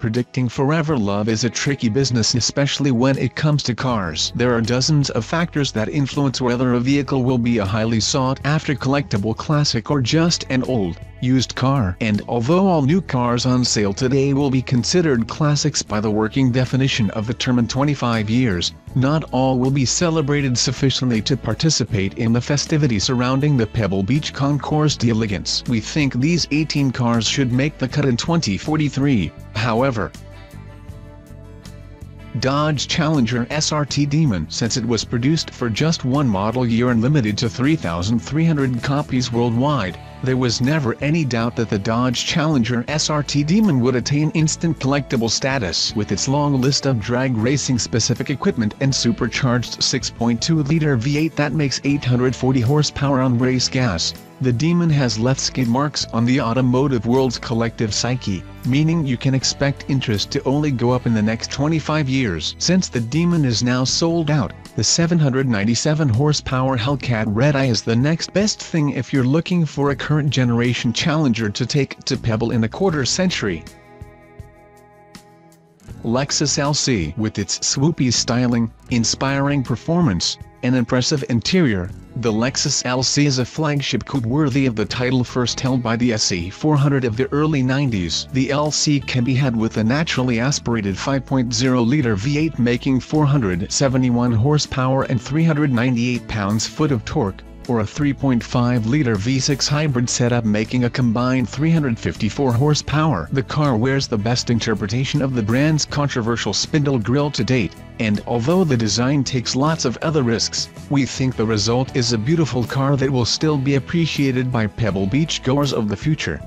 predicting forever love is a tricky business, especially when it comes to cars. There are dozens of factors that influence whether a vehicle will be a highly sought-after collectible classic or just an old, used car. And although all new cars on sale today will be considered classics by the working definition of the term in 25 years, not all will be celebrated sufficiently to participate in the festivities surrounding the Pebble Beach Concours d'Elegance. We think these 18 cars should make the cut in 2043, however. Dodge Challenger SRT Demon. Since it was produced for just one model year and limited to 3,300 copies worldwide, there was never any doubt that the Dodge Challenger SRT Demon would attain instant collectible status. With its long list of drag racing specific equipment and supercharged 6.2-liter V8 that makes 840 horsepower on race gas, the Demon has left skid marks on the automotive world's collective psyche, meaning you can expect interest to only go up in the next 25 years. Since the Demon is now sold out, the 797 horsepower Hellcat Red Eye is the next best thing if you're looking for a current generation Challenger to take to Pebble in the quarter century. Lexus LC. With its swoopy styling, inspiring performance, and impressive interior, the Lexus LC is a flagship coupe worthy of the title first held by the SE400 of the early 90s. The LC can be had with a naturally aspirated 5.0-liter V8 making 471 horsepower and 398 pounds-foot of torque, or a 3.5-liter V6 hybrid setup making a combined 354 horsepower. The car wears the best interpretation of the brand's controversial spindle grille to date, and although the design takes lots of other risks, we think the result is a beautiful car that will still be appreciated by Pebble Beach goers of the future.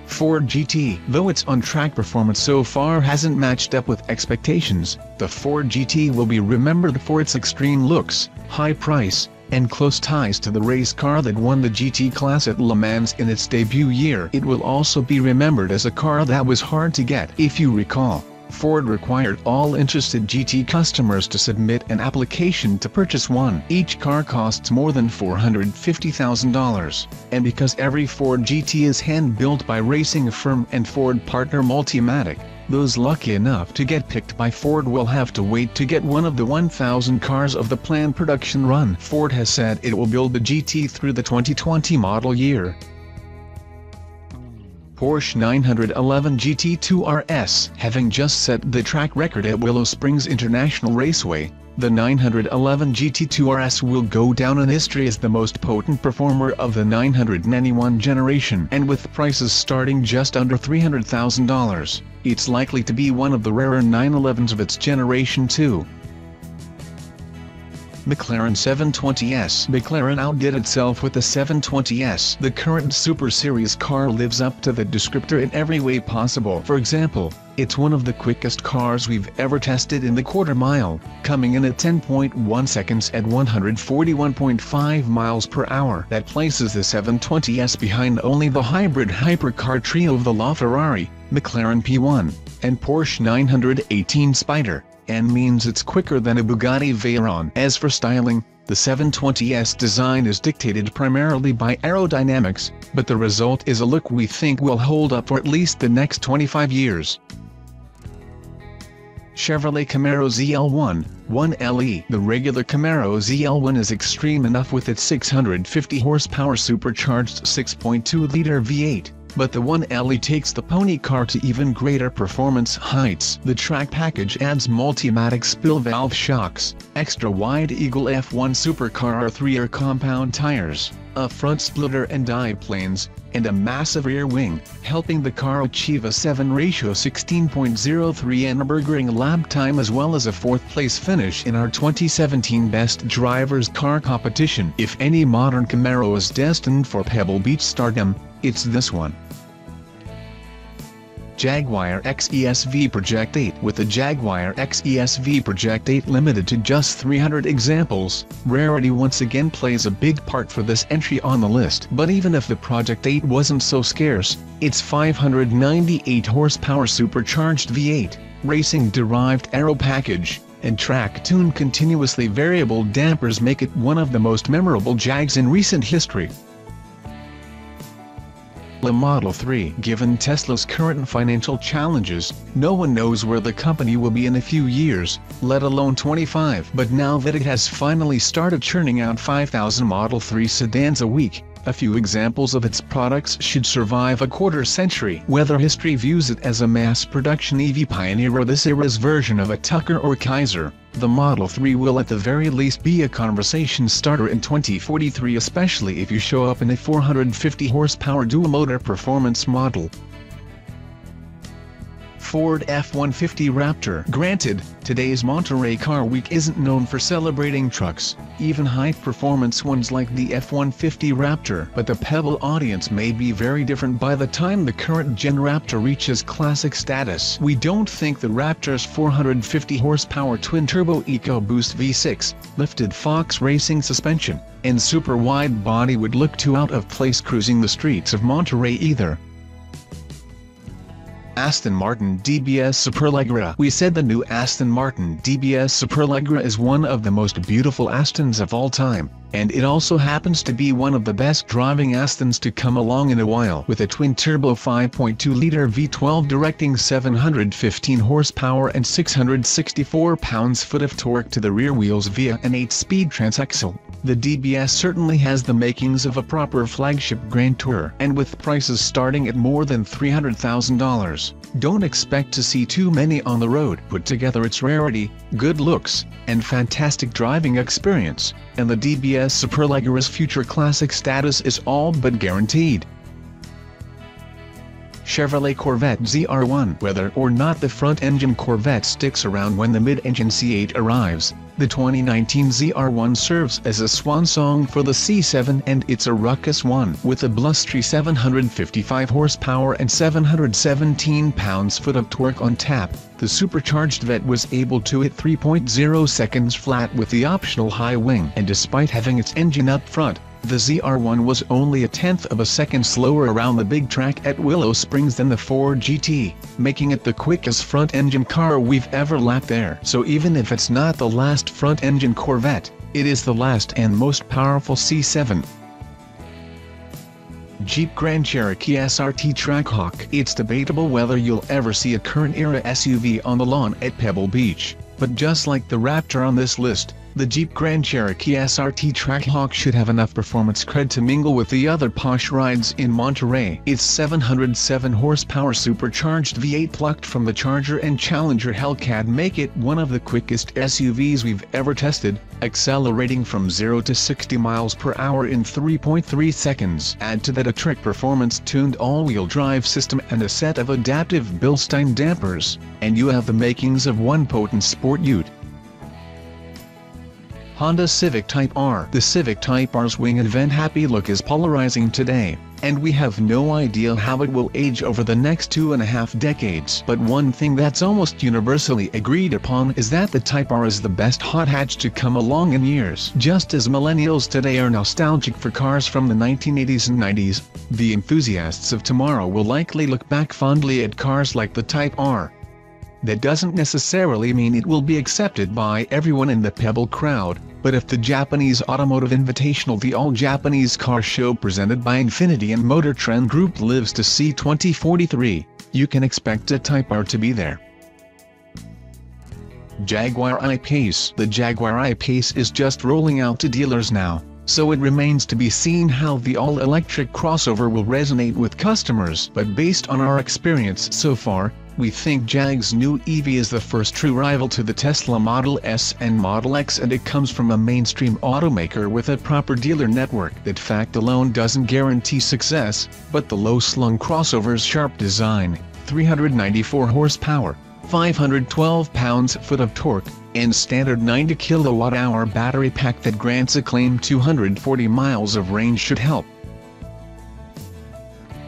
Ford GT. Though its on-track performance so far hasn't matched up with expectations, the Ford GT will be remembered for its extreme looks, high price, and close ties to the race car that won the GT class at Le Mans in its debut year. It will also be remembered as a car that was hard to get. If you recall, Ford required all interested GT customers to submit an application to purchase one. Each car costs more than $450,000, and because every Ford GT is hand-built by racing firm and Ford partner Multimatic, those lucky enough to get picked by Ford will have to wait to get one of the 1,000 cars of the planned production run. Ford has said it will build the GT through the 2020 model year. Porsche 911 GT2 RS. Having just set the track record at Willow Springs International Raceway, the 911 GT2 RS will go down in history as the most potent performer of the 991 generation. And with prices starting just under $300,000, it's likely to be one of the rarer 911s of its generation too. McLaren 720S. McLaren outdid itself with the 720S. The current Super Series car lives up to the descriptor in every way possible. For example, it's one of the quickest cars we've ever tested in the quarter mile, coming in at 10.1 seconds at 141.5 miles per hour. That places the 720S behind only the hybrid hypercar trio of the LaFerrari, McLaren P1, and Porsche 918 Spider, and means it's quicker than a Bugatti Veyron. As for styling, the 720S design is dictated primarily by aerodynamics, but the result is a look we think will hold up for at least the next 25 years. Chevrolet Camaro ZL1, 1LE. The regular Camaro ZL1 is extreme enough with its 650 horsepower supercharged 6.2-liter V8. But the 1LE takes the pony car to even greater performance heights. The track package adds Multimatic spill valve shocks, extra wide Eagle F1 supercar R3 compound tires, a front splitter and diplanes, and a massive rear wing, helping the car achieve a 7:16.03 Nürburgring lap time as well as a 4th place finish in our 2017 Best Drivers Car competition. If any modern Camaro is destined for Pebble Beach stardom, it's this one. Jaguar XESV Project 8. With the Jaguar XESV Project 8 limited to just 300 examples, rarity once again plays a big part for this entry on the list. But even if the Project 8 wasn't so scarce, its 598 horsepower supercharged V8, racing-derived aero package, and track-tuned continuously variable dampers make it one of the most memorable Jags in recent history. Tesla Model 3. Given Tesla's current financial challenges, no one knows where the company will be in a few years, let alone 25. But now that it has finally started churning out 5,000 Model 3 sedans a week, a few examples of its products should survive a quarter century. Whether history views it as a mass-production EV pioneer or this era's version of a Tucker or Kaiser, the Model 3 will at the very least be a conversation starter in 2043, especially if you show up in a 450 horsepower dual-motor performance model. Ford F-150 Raptor. Granted, today's Monterey Car Week isn't known for celebrating trucks, even high-performance ones like the F-150 Raptor. But the Pebble audience may be very different by the time the current gen Raptor reaches classic status. We don't think the Raptor's 450 horsepower twin-turbo EcoBoost V6, lifted Fox Racing suspension, and super-wide body would look too out of place cruising the streets of Monterey either. Aston Martin DBS Superleggera. We said the new Aston Martin DBS Superleggera is one of the most beautiful Astons of all time, and it also happens to be one of the best driving Astons to come along in a while. With a twin-turbo 5.2-liter V12 directing 715 horsepower and 664 pounds-foot of torque to the rear wheels via an 8-speed transaxle, the DBS certainly has the makings of a proper flagship Grand Tourer. And with prices starting at more than $300,000, don't expect to see too many on the road. Put together its rarity, good looks, and fantastic driving experience, and the DBS Superleggera's future classic status is all but guaranteed. Chevrolet Corvette ZR1. Whether or not the front-engine Corvette sticks around when the mid-engine C8 arrives, the 2019 ZR1 serves as a swan song for the C7, and it's a ruckus one. With a blustery 755 horsepower and 717 pounds-foot of torque on tap, the supercharged Vette was able to hit 3.0 seconds flat with the optional high wing. And despite having its engine up front, the ZR1 was only a tenth of a second slower around the big track at Willow Springs than the Ford GT, making it the quickest front-engine car we've ever lapped there. So even if it's not the last front-engine Corvette, it is the last and most powerful C7. Jeep Grand Cherokee SRT TRACKHAWK. It's debatable whether you'll ever see a current-era SUV on the lawn at Pebble Beach, but just like the Raptor on this list, the Jeep Grand Cherokee SRT TRACKHAWK should have enough performance cred to mingle with the other posh rides in Monterey. Its 707 horsepower supercharged V8 plucked from the Charger and Challenger Hellcat make it one of the quickest SUVs we've ever tested, accelerating from 0 to 60 miles per hour in 3.3 seconds. Add to that a trick performance-tuned all-wheel drive system and a set of adaptive Bilstein dampers, and you have the makings of one potent sport ute. Honda Civic Type R. The Civic Type R's wing and vent-happy look is polarizing today, and we have no idea how it will age over the next 2.5 decades. But one thing that's almost universally agreed upon is that the Type R is the best hot hatch to come along in years. Just as millennials today are nostalgic for cars from the 1980s and 90s, the enthusiasts of tomorrow will likely look back fondly at cars like the Type R. That doesn't necessarily mean it will be accepted by everyone in the Pebble crowd, but if the Japanese Automotive Invitational, the all-Japanese car show presented by Infiniti and Motor Trend Group, lives to see 2043, you can expect a Type R to be there. Jaguar I-Pace. The Jaguar I-Pace is just rolling out to dealers now, so it remains to be seen how the all-electric crossover will resonate with customers. But based on our experience so far, we think Jag's new EV is the first true rival to the Tesla Model S and Model X, and it comes from a mainstream automaker with a proper dealer network. That fact alone doesn't guarantee success, but the low-slung crossover's sharp design, 394 horsepower, 512 pounds-foot of torque, and standard 90 kWh battery pack that grants a claimed 240 miles of range should help.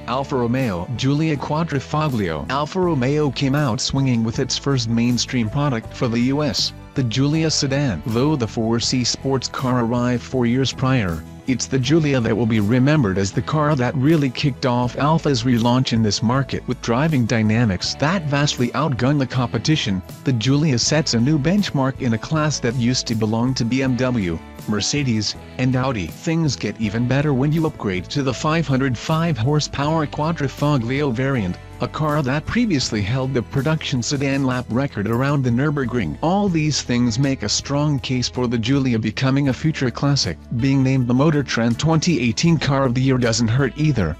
Alfa Romeo Giulia Quadrifoglio. Alfa Romeo came out swinging with its first mainstream product for the US, the Giulia sedan. Though the 4C sports car arrived 4 years prior, it's the Giulia that will be remembered as the car that really kicked off Alfa's relaunch in this market. With driving dynamics that vastly outgun the competition, the Giulia sets a new benchmark in a class that used to belong to BMW, Mercedes, and Audi. Things get even better when you upgrade to the 505 horsepower Quadrifoglio variant, a car that previously held the production sedan lap record around the Nürburgring. All these things make a strong case for the Giulia becoming a future classic. Being named the Motor Trend 2018 Car of the Year doesn't hurt either.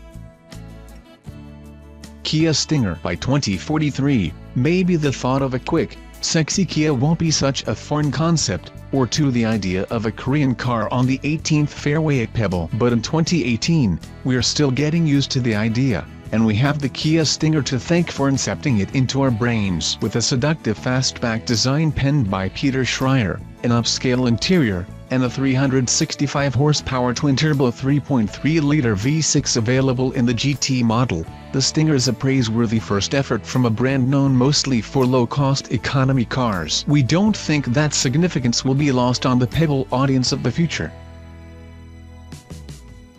Kia Stinger by 2043. Maybe the thought of a quick, sexy Kia won't be such a foreign concept, or to the idea of a Korean car on the 18th fairway at Pebble. But in 2018, we're still getting used to the idea, and we have the Kia Stinger to thank for incepting it into our brains. With a seductive fastback design penned by Peter Schreier, an upscale interior, and a 365 horsepower twin-turbo 3.3-liter V6 available in the GT model, the Stinger is a praiseworthy first effort from a brand known mostly for low-cost economy cars. We don't think that significance will be lost on the Pebble audience of the future.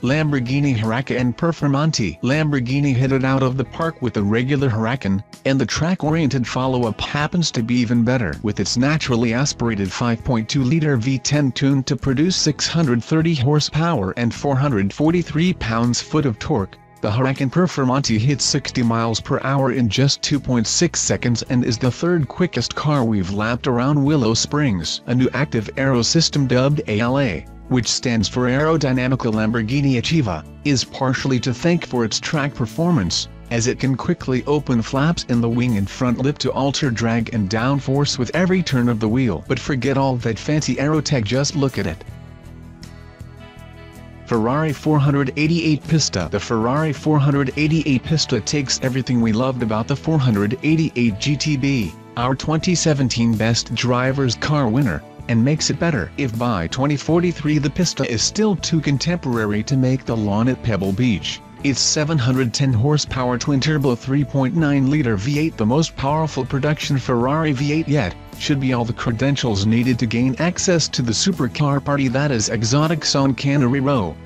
Lamborghini Huracan Performante. Lamborghini hit it out of the park with the regular Huracan, and the track-oriented follow-up happens to be even better. With its naturally aspirated 5.2-liter V10 tuned to produce 630 horsepower and 443 pounds-foot of torque, the Huracan Performante hits 60 miles per hour in just 2.6 seconds and is the third quickest car we've lapped around Willow Springs. A new active aero system dubbed ALA, which stands for Aerodynamica Lamborghini Achieva, is partially to thank for its track performance, as it can quickly open flaps in the wing and front lip to alter drag and downforce with every turn of the wheel. But forget all that fancy aerotech, just look at it. Ferrari 488 Pista. The Ferrari 488 Pista takes everything we loved about the 488 GTB, our 2017 Best Driver's Car winner, and makes it better. If by 2043 the Pista is still too contemporary to make the lawn at Pebble Beach, its 710 horsepower twin-turbo 3.9-liter V8, the most powerful production Ferrari V8 yet, should be all the credentials needed to gain access to the supercar party that is exotics on Canary Row.